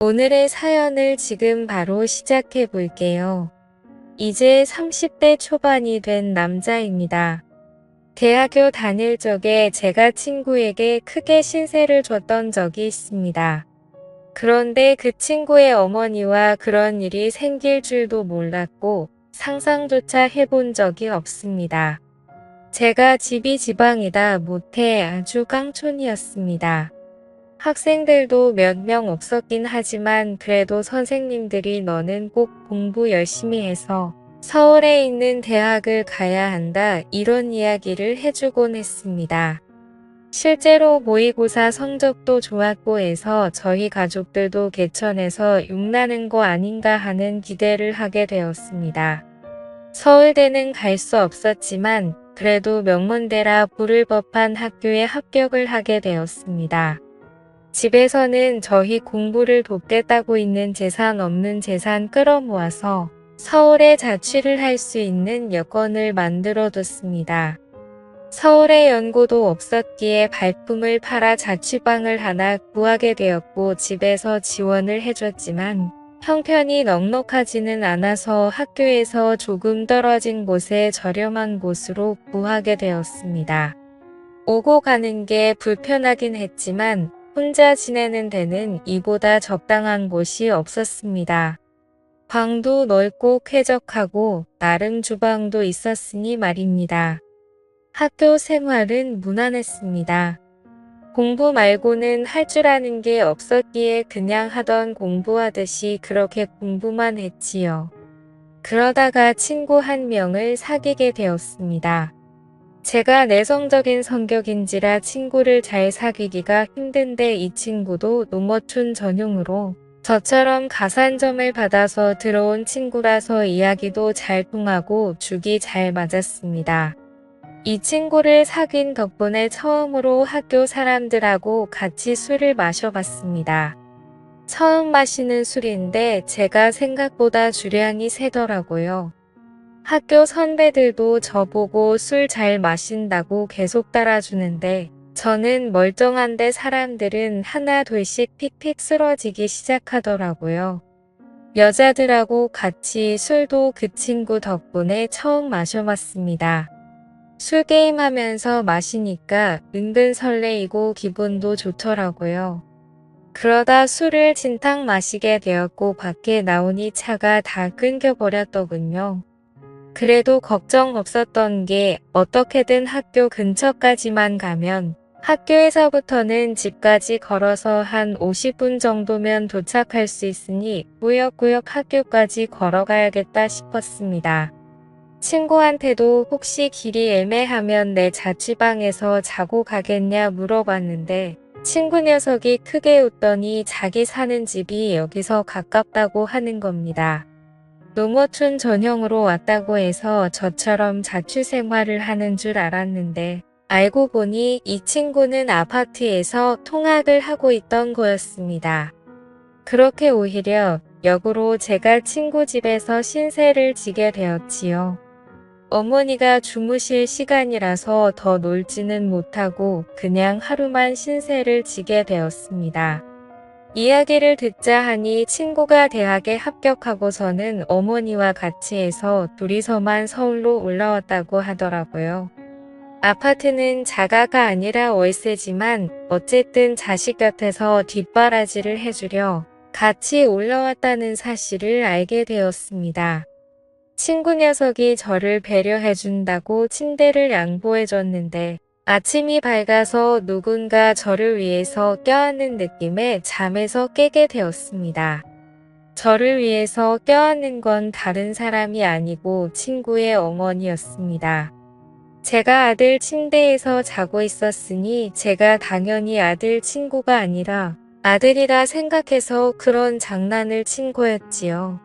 오늘의 사연을 지금 바로 시작해 볼게요. 이제 30대 초반이 된 남자입니다. 대학교 다닐 적에 제가 친구에게 크게 신세를 줬던 적이 있습니다. 그런데 그 친구의 어머니와 그런 일이 생길 줄도 몰랐고 상상조차 해본 적이 없습니다. 제가 집이 지방이다 못해 아주 깡촌이었습니다. 학생들도 몇 명 없었긴 하지만 그래도 선생님들이 너는 꼭 공부 열심히 해서 서울에 있는 대학을 가야 한다 이런 이야기를 해주곤 했습니다. 실제로 모의고사 성적도 좋았고 해서 저희 가족들도 개천에서 욕나는 거 아닌가 하는 기대를 하게 되었습니다. 서울대는 갈 수 없었지만 그래도 명문대라 부를 법한 학교에 합격을 하게 되었습니다. 집에서는 저희 공부를 돕겠다고 있는 재산 없는 재산 끌어모아서 서울에 자취를 할 수 있는 여건을 만들어뒀습니다. 서울에 연고도 없었기에 발품을 팔아 자취방을 하나 구하게 되었고 집에서 지원을 해줬지만 형편이 넉넉하지는 않아서 학교에서 조금 떨어진 곳에 저렴한 곳으로 구하게 되었습니다. 오고 가는 게 불편하긴 했지만 혼자 지내는 데는 이보다 적당한 곳이 없었습니다. 방도 넓고 쾌적하고 나름 주방도 있었으니 말입니다. 학교 생활은 무난했습니다. 공부 말고는 할 줄 아는 게 없었기에 그냥 하던 공부하듯이 그렇게 공부만 했지요. 그러다가 친구 한 명을 사귀게 되었습니다. 제가 내성적인 성격인지라 친구를 잘 사귀기가 힘든데 이 친구도 노머춘 전용으로 저처럼 가산점을 받아서 들어온 친구라서 이야기도 잘 통하고 죽이 잘 맞았습니다. 이 친구를 사귄 덕분에 처음으로 학교 사람들하고 같이 술을 마셔봤습니다. 처음 마시는 술인데 제가 생각보다 주량이 세더라고요. 학교 선배들도 저보고 술 잘 마신다고 계속 따라주는데 저는 멀쩡한데 사람들은 하나 둘씩 픽픽 쓰러지기 시작하더라고요. 여자들하고 같이 술도 그 친구 덕분에 처음 마셔봤습니다. 술 게임 하면서 마시니까 은근 설레이고 기분도 좋더라고요. 그러다 술을 진탕 마시게 되었고 밖에 나오니 차가 다 끊겨버렸더군요. 그래도 걱정 없었던 게 어떻게든 학교 근처까지만 가면 학교에서부터는 집까지 걸어서 한 50분 정도면 도착할 수 있으니 꾸역꾸역 학교까지 걸어가야겠다 싶었습니다. 친구한테도 혹시 길이 애매하면 내 자취방에서 자고 가겠냐 물어봤는데 친구 녀석이 크게 웃더니 자기 사는 집이 여기서 가깝다고 하는 겁니다. 노모춘 전형으로 왔다고 해서 저처럼 자취 생활을 하는 줄 알았는데 알고 보니 이 친구는 아파트에서 통학을 하고 있던 거였습니다. 그렇게 오히려 역으로 제가 친구 집에서 신세를 지게 되었지요. 어머니가 주무실 시간이라서 더 놀지는 못하고 그냥 하루만 신세를 지게 되었습니다. 이야기를 듣자 하니 친구가 대학에 합격하고서는 어머니와 같이 해서 둘이서만 서울로 올라왔다고 하더라고요. 아파트는 자가가 아니라 월세지만 어쨌든 자식 곁에서 뒷바라지를 해주려 같이 올라왔다는 사실을 알게 되었습니다. 친구 녀석이 저를 배려해준다고 침대를 양보해줬는데 아침이 밝아서 누군가 저를 위해서 껴안는 느낌에 잠에서 깨게 되었습니다. 저를 위해서 껴안는 건 다른 사람이 아니고 친구의 어머니였습니다. 제가 아들 침대에서 자고 있었으니 제가 당연히 아들 친구가 아니라 아들이라 생각해서 그런 장난을 친 거였지요.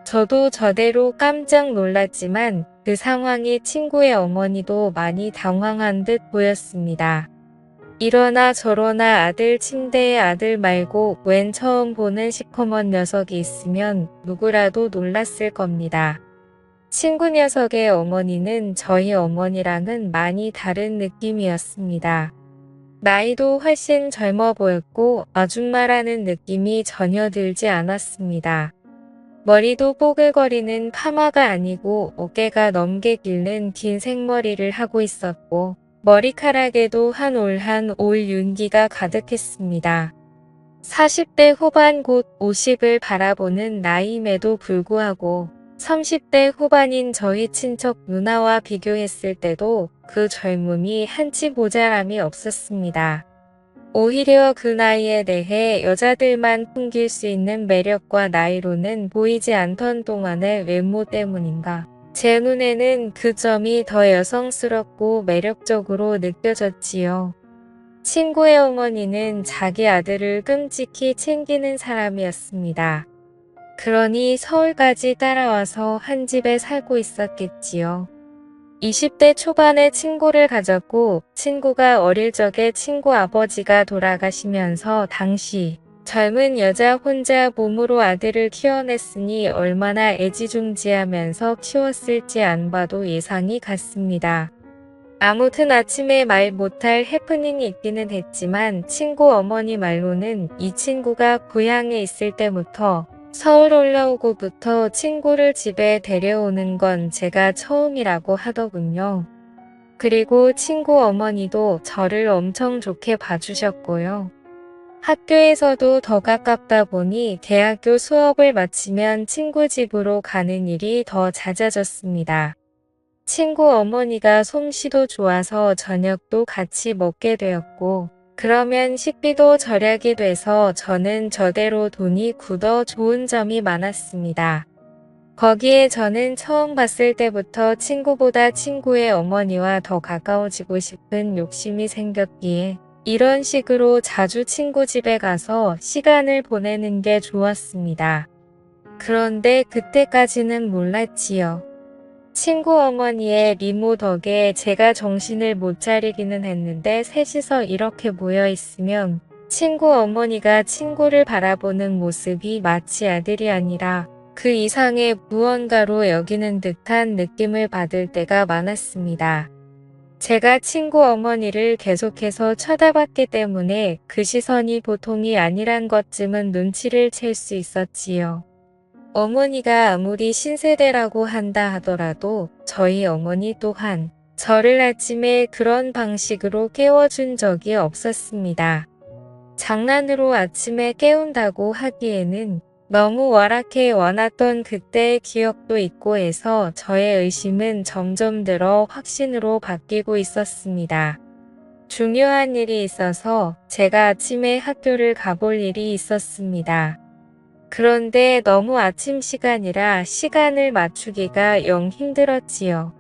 저도 저대로 깜짝 놀랐지만 그 상황이 친구의 어머니도 많이 당황한 듯 보였습니다. 이러나 저러나 아들 침대에 아들 말고 웬 처음 보는 시커먼 녀석이 있으면 누구라도 놀랐을 겁니다. 친구 녀석의 어머니는 저희 어머니랑은 많이 다른 느낌이었습니다. 나이도 훨씬 젊어 보였고 아줌마라는 느낌이 전혀 들지 않았습니다. 머리도 뽀글거리는 파마가 아니고 어깨가 넘게 기는 긴 생머리를 하고 있었고 머리카락에도 한 올 한 올 윤기가 가득했습니다. 40대 후반 곧 50을 바라보는 나이임에도 불구하고 30대 후반인 저희 친척 누나와 비교했을 때도 그 젊음이 한치 모자람이 없었습니다. 오히려 그 나이에 대해 여자들만 풍길 수 있는 매력과 나이로는 보이지 않던 동안의 외모 때문인가. 제 눈에는 그 점이 더 여성스럽고 매력적으로 느껴졌지요. 친구의 어머니는 자기 아들을 끔찍히 챙기는 사람이었습니다. 그러니 서울까지 따라와서 한 집에 살고 있었겠지요. 20대 초반에 친구를 가졌고 친구가 어릴 적에 친구 아버지가 돌아가시면서 당시 젊은 여자 혼자 몸으로 아들을 키워냈으니 얼마나 애지중지하면서 키웠을지 안 봐도 예상이 갔습니다. 아무튼 아침에 말 못할 해프닝이 있기는 했지만 친구 어머니 말로는 이 친구가 고향에 있을 때부터 서울 올라오고부터 친구를 집에 데려오는 건 제가 처음이라고 하더군요. 그리고 친구 어머니도 저를 엄청 좋게 봐주셨고요. 학교에서도 더 가깝다 보니 대학교 수업을 마치면 친구 집으로 가는 일이 더 잦아졌습니다. 친구 어머니가 솜씨도 좋아서 저녁도 같이 먹게 되었고 그러면 식비도 절약이 돼서 저는 저대로 돈이 굳어 좋은 점이 많았습니다. 거기에 저는 처음 봤을 때부터 친구보다 친구의 어머니와 더 가까워지고 싶은 욕심이 생겼기에 이런 식으로 자주 친구 집에 가서 시간을 보내는 게 좋았습니다. 그런데 그때까지는 몰랐지요. 친구 어머니의 미모 덕에 제가 정신을 못 차리기는 했는데 셋이서 이렇게 모여 있으면 친구 어머니가 친구를 바라보는 모습이 마치 아들이 아니라 그 이상의 무언가로 여기는 듯한 느낌을 받을 때가 많았습니다. 제가 친구 어머니를 계속해서 쳐다봤기 때문에 그 시선이 보통이 아니란 것쯤은 눈치를 챌 수 있었지요. 어머니가 아무리 신세대라고 한다 하더라도 저희 어머니 또한 저를 아침에 그런 방식으로 깨워준 적이 없었습니다. 장난으로 아침에 깨운다고 하기에는 너무 월악해 와놨던 그때의 기억도 있고 해서 저의 의심은 점점 들어 확신으로 바뀌고 있었습니다. 중요한 일이 있어서 제가 아침에 학교를 가볼 일이 있었습니다. 그런데 너무 아침 시간이라 시간을 맞추기가 영 힘들었지요.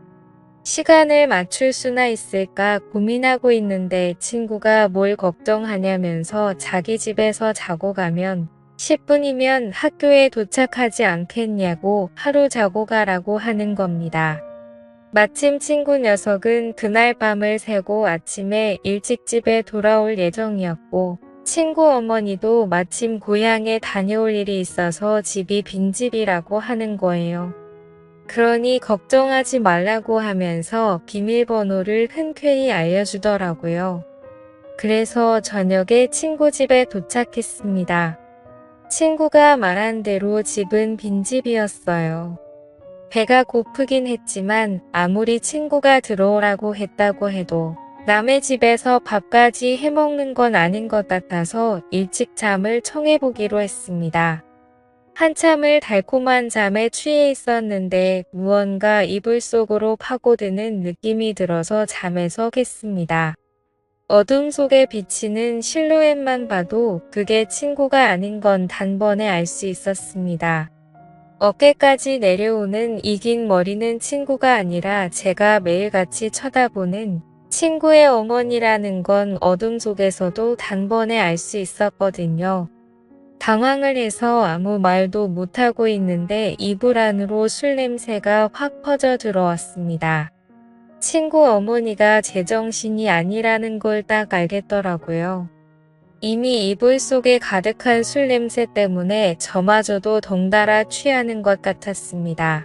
시간을 맞출 수나 있을까 고민하고 있는데 친구가 뭘 걱정하냐면서 자기 집에서 자고 가면 10분이면 학교에 도착하지 않겠냐고 하루 자고 가라고 하는 겁니다. 마침 친구 녀석은 그날 밤을 새고 아침에 일찍 집에 돌아올 예정이었고 친구 어머니도 마침 고향에 다녀올 일이 있어서 집이 빈집이라고 하는 거예요. 그러니 걱정하지 말라고 하면서 비밀번호를 흔쾌히 알려주더라고요. 그래서 저녁에 친구 집에 도착했습니다. 친구가 말한 대로 집은 빈집이었어요. 배가 고프긴 했지만 아무리 친구가 들어오라고 했다고 해도 남의 집에서 밥까지 해먹는 건 아닌 것 같아서 일찍 잠을 청해보기로 했습니다. 한참을 달콤한 잠에 취해 있었는데 무언가 이불 속으로 파고드는 느낌이 들어서 잠에서 깼습니다. 어둠 속에 비치는 실루엣만 봐도 그게 친구가 아닌 건 단번에 알 수 있었습니다. 어깨까지 내려오는 이 긴 머리는 친구가 아니라 제가 매일같이 쳐다보는 친구의 어머니라는 건 어둠 속에서도 단번에 알 수 있었거든요. 당황을 해서 아무 말도 못하고 있는데 이불 안으로 술 냄새가 확 퍼져 들어왔습니다. 친구 어머니가 제정신이 아니라는 걸 딱 알겠더라고요. 이미 이불 속에 가득한 술 냄새 때문에 저마저도 덩달아 취하는 것 같았습니다.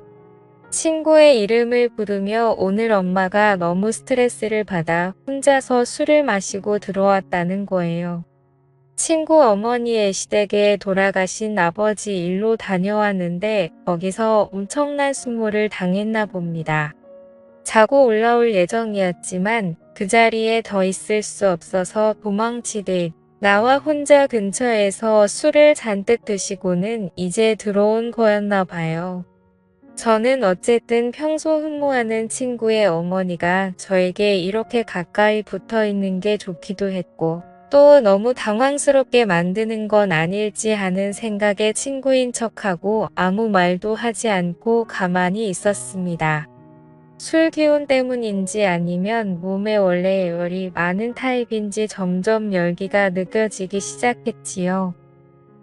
친구의 이름을 부르며 오늘 엄마가 너무 스트레스를 받아 혼자서 술을 마시고 들어왔다는 거예요. 친구 어머니의 시댁에 돌아가신 아버지 일로 다녀왔는데 거기서 엄청난 수모를 당했나 봅니다. 자고 올라올 예정이었지만 그 자리에 더 있을 수 없어서 도망치듯 나와 혼자 근처에서 술을 잔뜩 드시고는 이제 들어온 거였나 봐요. 저는 어쨌든 평소 흠모하는 친구의 어머니가 저에게 이렇게 가까이 붙어 있는 게 좋기도 했고 또 너무 당황스럽게 만드는 건 아닐지 하는 생각에 친구인 척하고 아무 말도 하지 않고 가만히 있었습니다. 술 기운 때문인지 아니면 몸에 원래 열이 많은 타입인지 점점 열기가 느껴지기 시작했지요.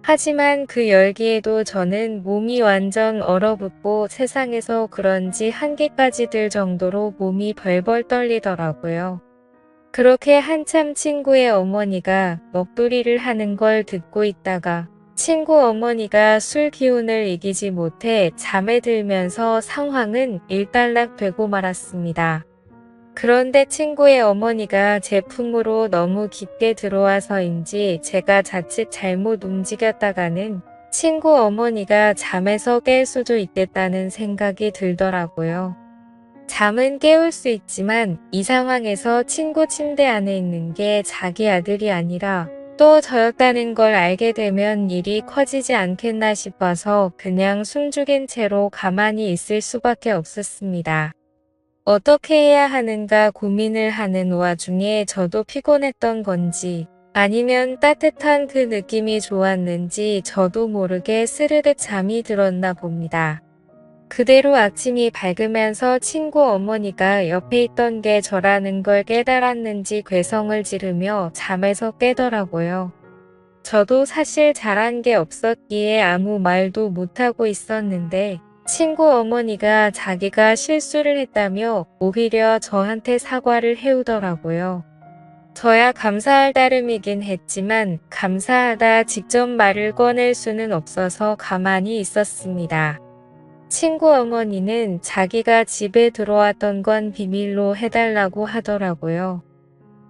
하지만 그 열기에도 저는 몸이 완전 얼어붙고 세상에서 그런지 한기까지 들 정도로 몸이 벌벌 떨리더라고요. 그렇게 한참 친구의 어머니가 먹부리를 하는 걸 듣고 있다가 친구 어머니가 술 기운을 이기지 못해 잠에 들면서 상황은 일단락되고 말았습니다. 그런데 친구의 어머니가 제 품으로 너무 깊게 들어와서인지 제가 자칫 잘못 움직였다가는 친구 어머니가 잠에서 깰 수도 있겠다는 생각이 들더라고요. 잠은 깨울 수 있지만 이 상황에서 친구 침대 안에 있는 게 자기 아들이 아니라 또 저였다는 걸 알게 되면 일이 커지지 않겠나 싶어서 그냥 숨죽인 채로 가만히 있을 수밖에 없었습니다. 어떻게 해야 하는가 고민을 하는 와중에 저도 피곤했던 건지 아니면 따뜻한 그 느낌이 좋았는지 저도 모르게 스르륵 잠이 들었나 봅니다. 그대로 아침이 밝으면서 친구 어머니가 옆에 있던 게 저라는 걸 깨달았는지 괴성을 지르며 잠에서 깨더라고요. 저도 사실 잘한 게 없었기에 아무 말도 못하고 있었는데 친구 어머니가 자기가 실수를 했다며 오히려 저한테 사과를 해오더라고요. 저야 감사할 따름이긴 했지만 감사하다 직접 말을 꺼낼 수는 없어서 가만히 있었습니다. 친구 어머니는 자기가 집에 들어왔던 건 비밀로 해달라고 하더라고요.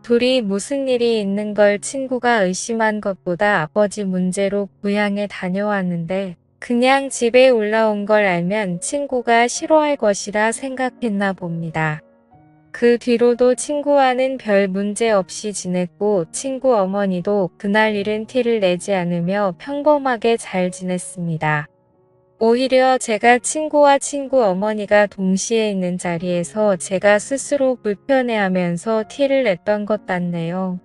둘이 무슨 일이 있는 걸 친구가 의심한 것보다 아버지 문제로 고향에 다녀왔는데 그냥 집에 올라온 걸 알면 친구가 싫어할 것이라 생각했나 봅니다. 그 뒤로도 친구와는 별 문제 없이 지냈고 친구 어머니도 그날 일은 티를 내지 않으며 평범하게 잘 지냈습니다. 오히려 제가 친구와 친구 어머니가 동시에 있는 자리에서 제가 스스로 불편해하면서 티를 냈던 것 같네요.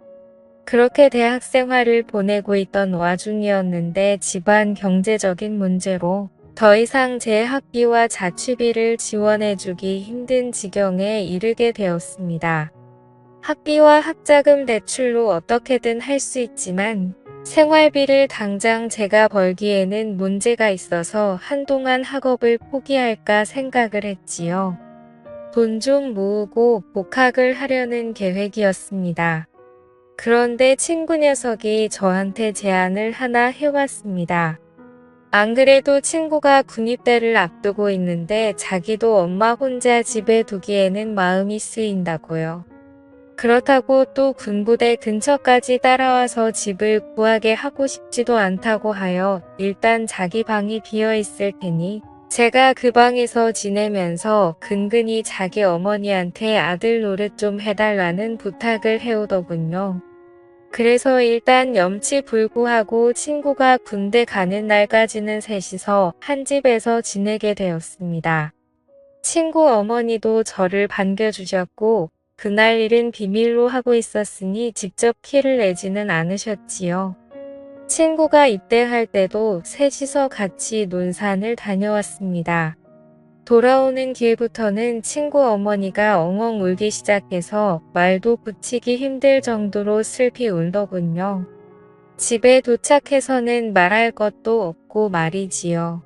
그렇게 대학 생활을 보내고 있던 와중이었는데 집안 경제적인 문제로 더 이상 제 학비와 자취비를 지원해주기 힘든 지경에 이르게 되었습니다. 학비와 학자금 대출로 어떻게든 할 수 있지만 생활비를 당장 제가 벌기에는 문제가 있어서 한동안 학업을 포기할까 생각을 했지요. 돈 좀 모으고 복학을 하려는 계획이었습니다. 그런데 친구 녀석이 저한테 제안을 하나 해왔습니다. 안 그래도 친구가 군입대를 앞두고 있는데 자기도 엄마 혼자 집에 두기에는 마음이 쓰인다고요. 그렇다고 또 군부대 근처까지 따라와서 집을 구하게 하고 싶지도 않다고 하여 일단 자기 방이 비어 있을 테니 제가 그 방에서 지내면서 근근히 자기 어머니한테 아들 노릇 좀 해달라는 부탁을 해오더군요. 그래서 일단 염치불구하고 친구가 군대 가는 날까지는 셋이서 한 집에서 지내게 되었습니다. 친구 어머니도 저를 반겨주셨고 그날 일은 비밀로 하고 있었으니 직접 키를 내지는 않으셨지요. 친구가 입대할 때도 셋이서 같이 논산을 다녀왔습니다. 돌아오는 길부터는 친구 어머니가 엉엉 울기 시작해서 말도 붙이기 힘들 정도로 슬피 울더군요. 집에 도착해서는 말할 것도 없고 말이지요.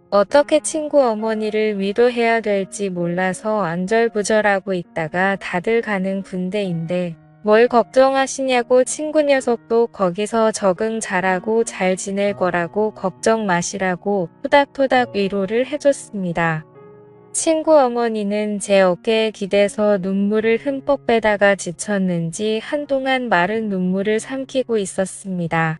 어떻게 친구 어머니를 위로해야 될지 몰라서 안절부절하고 있다가 다들 가는 군대인데 뭘 걱정하시냐고 친구 녀석도 거기서 적응 잘하고 잘 지낼 거라고 걱정 마시라고 토닥토닥 위로를 해줬습니다. 친구 어머니는 제 어깨에 기대서 눈물을 흠뻑 빼다가 지쳤는지 한동안 마른 눈물을 삼키고 있었습니다.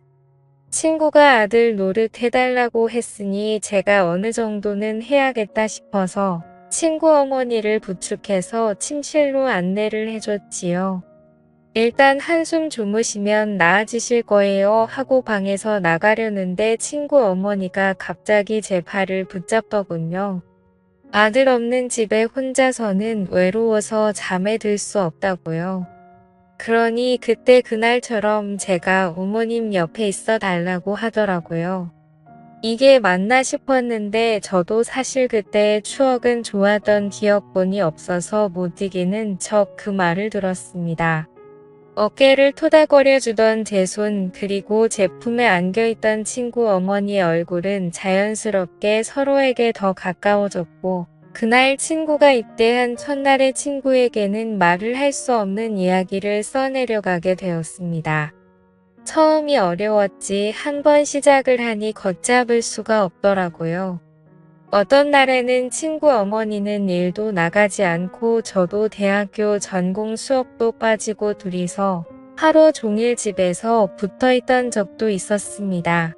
친구가 아들 노릇 해달라고 했으니 제가 어느 정도는 해야겠다 싶어서 친구 어머니를 부축해서 침실로 안내를 해줬지요. 일단 한숨 주무시면 나아지실 거예요 하고 방에서 나가려는데 친구 어머니가 갑자기 제 팔을 붙잡더군요. 아들 없는 집에 혼자서는 외로워서 잠에 들 수 없다고요. 그러니 그때 그날처럼 제가 어머님 옆에 있어 달라고 하더라고요. 이게 맞나 싶었는데 저도 사실 그때의 추억은 좋았던 기억뿐이 없어서 못 이기는 척 그 말을 들었습니다. 어깨를 토닥거려주던 제 손 그리고 제 품에 안겨있던 친구 어머니의 얼굴은 자연스럽게 서로에게 더 가까워졌고 그날 친구가 입대한 첫날의 친구에게는 말을 할 수 없는 이야기를 써내려가게 되었습니다. 처음이 어려웠지 한 번 시작을 하니 걷잡을 수가 없더라고요. 어떤 날에는 친구 어머니는 일도 나가지 않고 저도 대학교 전공 수업도 빠지고 둘이서 하루 종일 집에서 붙어있던 적도 있었습니다.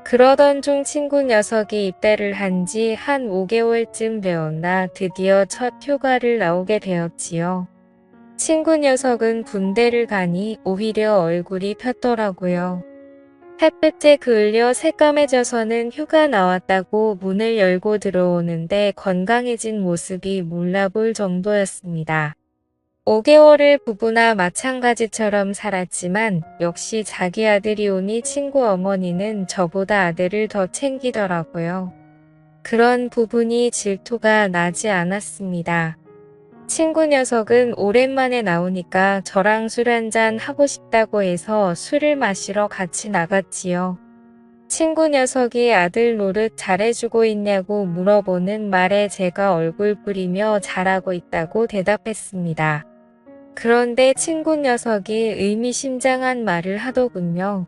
그러던 중 친구 녀석이 입대를 한 지 한 5개월쯤 되었나 드디어 첫 휴가를 나오게 되었지요. 친구 녀석은 군대를 가니 오히려 얼굴이 폈더라고요. 햇볕에 그을려 새까매져서는 휴가 나왔다고 문을 열고 들어오는데 건강해진 모습이 몰라볼 정도였습니다. 5개월을 부부나 마찬가지처럼 살았지만 역시 자기 아들이 오니 친구 어머니는 저보다 아들을 더 챙기더라고요. 그런 부분이 질투가 나지 않았습니다. 친구 녀석은 오랜만에 나오니까 저랑 술 한잔 하고 싶다고 해서 술을 마시러 같이 나갔지요. 친구 녀석이 아들 노릇 잘해주고 있냐고 물어보는 말에 제가 얼굴 뿌리며 잘하고 있다고 대답했습니다. 그런데 친구 녀석이 의미심장한 말을 하더군요.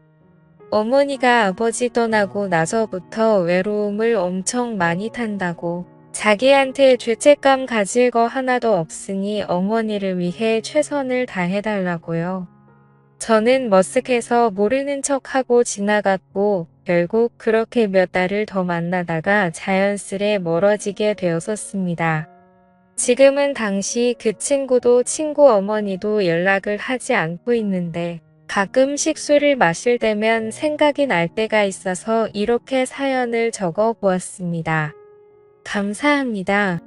어머니가 아버지 떠나고 나서부터 외로움을 엄청 많이 탄다고. 자기한테 죄책감 가질 거 하나도 없으니 어머니를 위해 최선을 다해달라고요. 저는 머쓱해서 모르는 척하고 지나갔고 결국 그렇게 몇 달을 더 만나다가 자연스레 멀어지게 되었었습니다. 지금은 당시 그 친구도 친구 어머니도 연락을 하지 않고 있는데 가끔씩 술을 마실 때면 생각이 날 때가 있어서 이렇게 사연을 적어 보았습니다. 감사합니다.